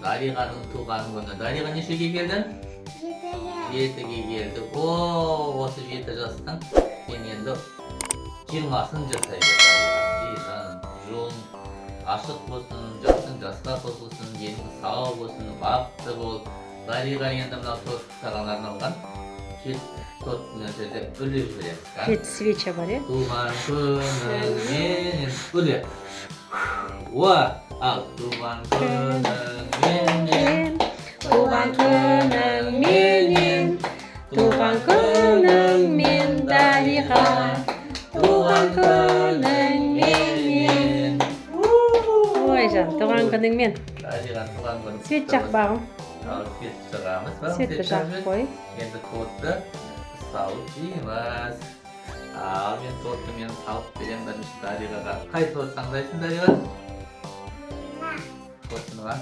Дариғаның туған күні. Дариға нешеге келді? Жетіге келді. Осы 7 жастың сен енді 20-сын жасайды. Жолың ашық болсын, жасың жасқа қосылсын, денің сау болсын, бақытты бол. Дариға енді мынау торт саған арналған. Торт мына жерде үлеп жібереміз. 7 свеча бар, е? Туған күніңмен үлеп. Ал туған күніңмен, Туған күніңменен, туған күніңмен, Дариға, туған күніңменен. Ой жан, туған күніңмен. Дариға туған күні. Свет жақ бағым. Свет жағамыз. Светті жағып қой. Енді тортты салып жейміз. Ал мен тортты мен салып беремін бірінші Дариғаға. Қай торт таңдайсың, Дариға? Тортыны ма?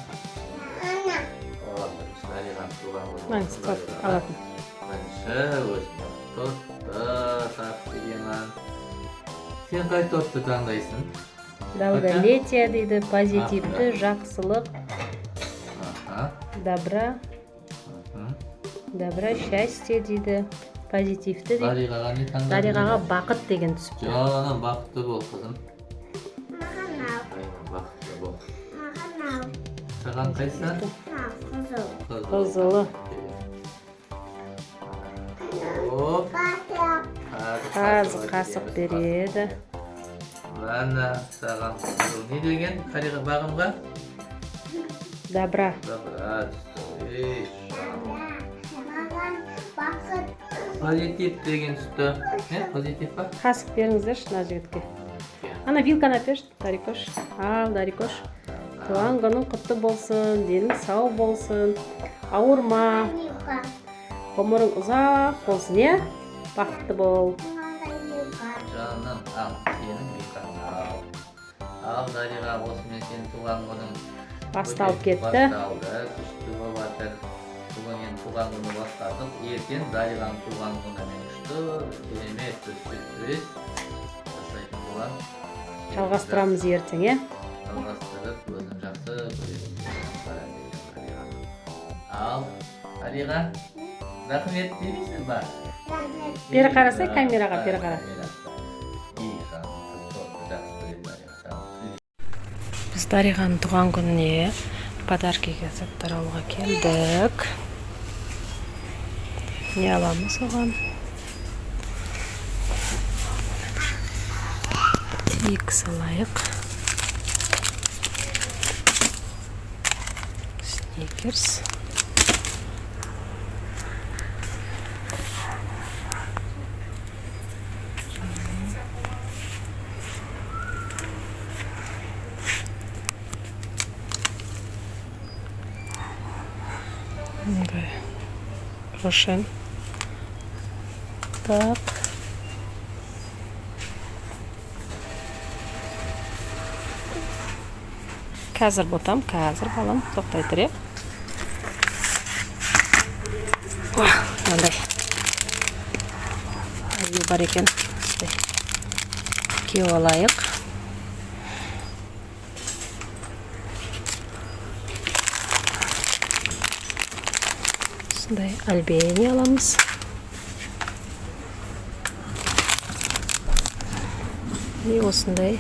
Бірінші Дариғаның туған күні. Маңыз торт алатын. Бірінші өзіне тортты салып беремін. Сен қай тортты таңдайсың? Долголетие дейді, позитивті, жақсылық, добра, счастье дейді, позитивті дейді. Дариғаға не таңдадың? Дариғаға бақыт деген түсіпті. Жаным, бақытты бол, қызым. Маған ал. Бақытты бол. Маған ал. Саған қайсы? Қызыл. Қызылы. Оп. Қасық береді. Мәні саған қызыл. Не деген? Дариға бағымға? Добра. Добра түсті. Маған бақыт. Позитив деген түсті. Не? Позитив па? Қасық беріңіздерші мына жігітке. Ана вилканы әперші, Дарикош. Ал, Дарикош. Туған күнің құтты болсын, денің сау болсын, ауырма, ғұмырың ұзақ болсын, е? Бақытты бол. Жаным, ал, сенің вилкаң ал. Ал, Дариға, осымен сенің туған күнің Басталып кетті. Басталды, күшті болып жатыр. Бүгін енді туған күні бастадық. Ертең Дариғаның туған күнімен күшті, керемет өз жасайтын болам. Жалғастырамыз ертең, е? Жалғастырып, өзін жақсы көретін Дариға. Ал, Дариға, рахмет деймісің ба? Бері қарасай, камераға бері қара. Біз Дариғаның туған күніне подаркиге заттар алуға келдік. Не аламыз оған? Твикс алайық. Сникерс. Рошен. Так. Қазір ботам, қазір балам. Тоқтай тұр, е? Мынандай. Аю бар екен. Кеу алайық. Осындай альбени аламыз. И осындай.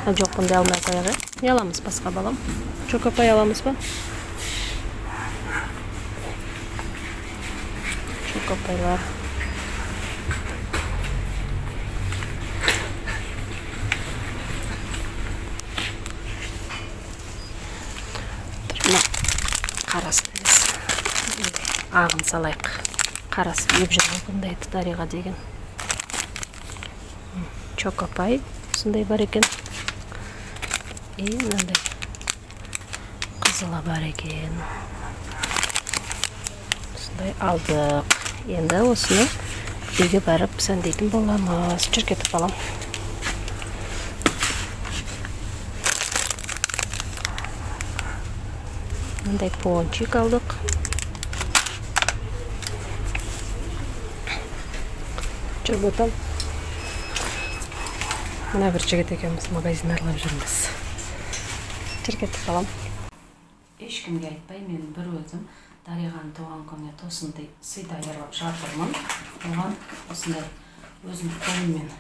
Жоқ, бұндай алмай қояғы. Не аламыз басқа балам? Чокопай аламыз ба? Чокопайлар. Қарасын емес. Ағын салайық. Қарасы еп жүрген бұндай Дариға деген. Чокопай. Осындай бар екен. И мынандай қызыла бар екен. Осындай алдық. Енді осыны үйге барып сәндейтін боламыз. Жүр кетіп балам. Мындай пончик алдық. Жүр ботам. Мына бір жігіт екеуміз магазин аралап жүрміз. Жүр кетіп балам. ешкімге айтпай, мен бір өзім Дариғаның туған күніне тосындай сый даярлап жатырмын. Оған осындай өзім қолыммен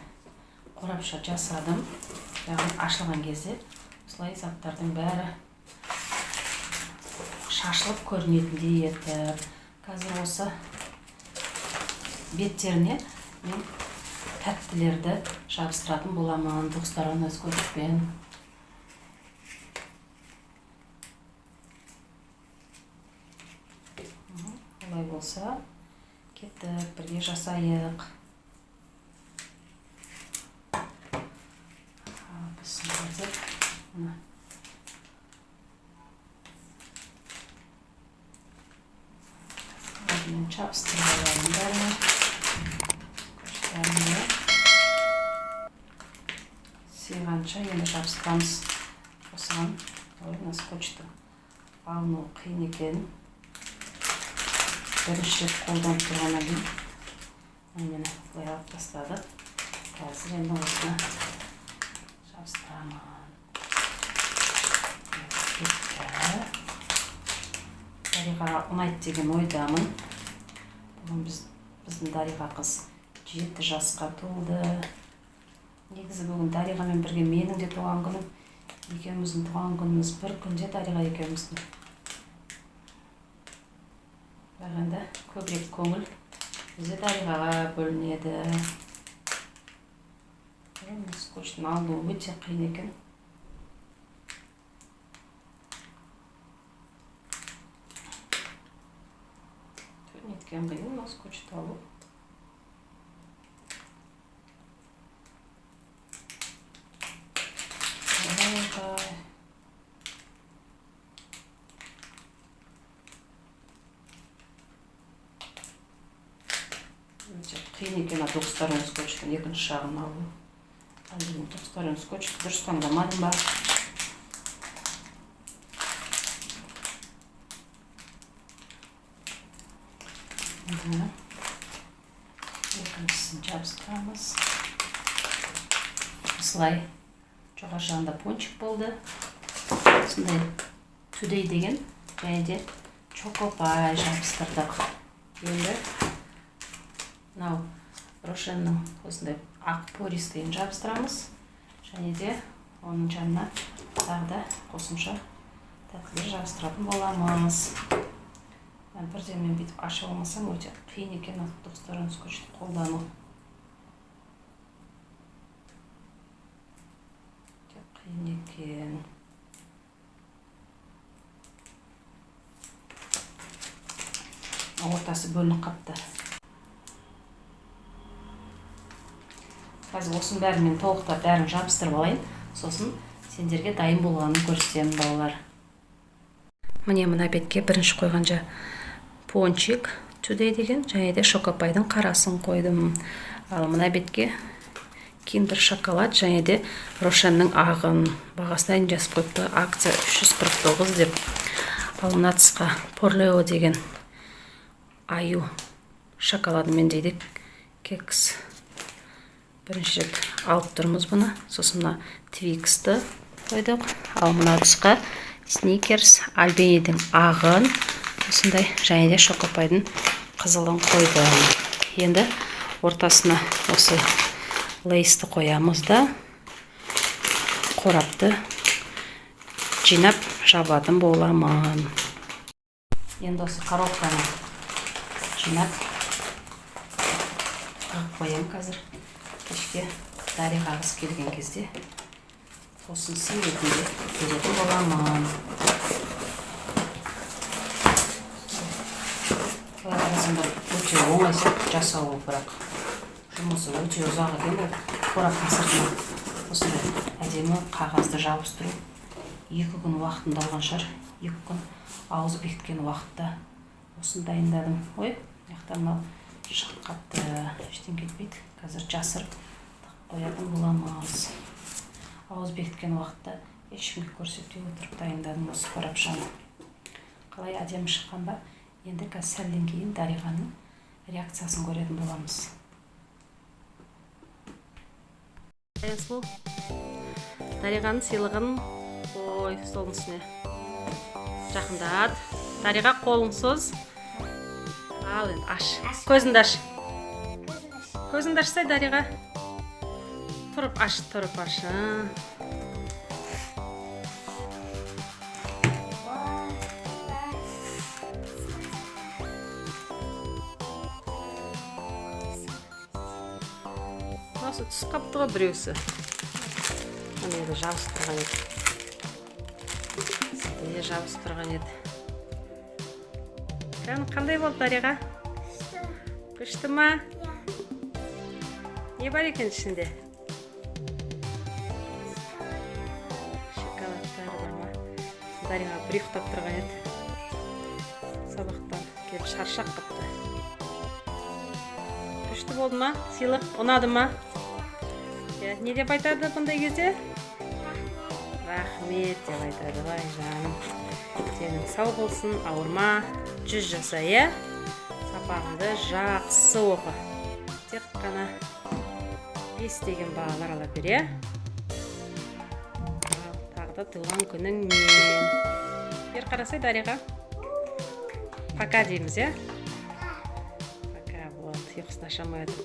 қорапша жасадым. Яғни ашылған кезде осылай заттардың бәрі шашылып көрінетіндей етіп. Қазір осы беттеріне мен тәттілерді жабыстыратын боламын. Достарым өз көзбен. Олай болса, кеттік, бірге жасайық. Біздің қазір мен жабыстырып алайын бәріне. Көштеріне сыйғанша енді жабыстырамыз. Осыған ойына скотчты алыну қиын екен. Бірінші рет қолданып тұрғаннан кейін мені былай алып тастадық. Қазір енді осыны жабыстырамын. Дариға ұнайды деген ойдамын. Бүгін біздің Дариға қыз 7 жасқа толды. Негізі бүгін Дариғамен бірге менің де туған күнім. Екеуміздің туған күніміз бір күнде Дариға екеуміздің. Бағанда көбірек көңіл бізде Дариғаға бөлінеді. Скотчтың алынуы өте қиын екен. Неткен қиын скотчты алу. Қиын екен достарым скотчтың екінші жағын алу. Қазір достарым скотчты дұрыс таңдамадым ба? Екіншісін жабыстырамыз. Осылай жоғары жағында пончик болды. Осындай Today деген және де чокопай жабыстырдық. Енді мынау Рошеннің осындай ақ пористыйын жабыстырамыз. Және де оның жанына тағы да қосымша тәттілер жабыстыратын боламыз. Бірден мен бүйтіп аша алмасам, өте қиын екен достарым скотчты қолдану. Қиын екен. Ортасы бөлініп қапты. Қазір осының бәрін мен толықтап бәрін жабыстырып алайын. Сосын сендерге дайын болғанын көрсетемін, балалар. Міне мына бетке бірінші қойғанша пончик Today деген және де шокопайдың қарасын қойдым. Ал мына бетке Kinder шоколад және де Рошеннің ағын. Бағасынан жазып қойыпты, акция 349 деп. Ал мына тұсқа Порлео деген аю шоколадымен дейді кекс. Бірінші рет алып тұрмыз бұны. Сосын мына Твиксті қойдық. Ал мына тұсқа Сникерс Альбенидің ағын. Осындай және де шокопайдың қызылын қойдым. Енді ортасына осы лейсті қоямыз да қорапты жинап жабатын боламын. Енді осы коробканы жинап қоям қазір. Кешке Дариға қыз келген кезде тосын сый ретінде беретін боламын. Өте оңай жасауы, бірақ жұмысы өте ұзақ екен. Қораптың сыртына осындай әдемі қағазды жабыстыру 2 күн уақытында алған шығар. 2 күн ауызы бекіткен уақытта осыны дайындадым. Ой, мынау шығып қапты, ештен кетпейді. Қазір жасырып қоятын боламыз. Ауыз бекіткен уақытта ешкімге көрсетпей отырып дайындадым осы қорапшаны. Қалай әдемі шыққан ба? Енді қазір сәлден кейін Дариғаның реакциясын көретін боламыз. Дариғаның сыйлығын қой столдың үстіне. Жақындат. Дариға қолың соз. Ал енді аш. Көзіңді аш. Көзіңді ашсай Дариға. Тұрып аш. Осы түс қапты ғой біреусі. Оны енді жабысып тұрған еді. Сәтінде жабысып тұрған еді. Қандай болды Дариға? Күшті ма? Не бар екен ішінде? Шоколадтар бар ма? Дариға бір ұйықтап тұрған еді. Сабақтан келіп шаршақ қыпты. Күшті болды ма? Сыйлық ұнады ма? Не деп айтады бұндай кезде? Рахмет деп айтады. Вай жаным. Сенің сау болсын, ауырма. 100 жаса, е? Сабағыңды жақсы оқы. Тек қана 5 деген бағалар ала бер, е? Тағы да туған күніңмен. Бер қарасай Дариға. Пока дейміз, е? Пока, болды. Ұйқысын ашамай отыр.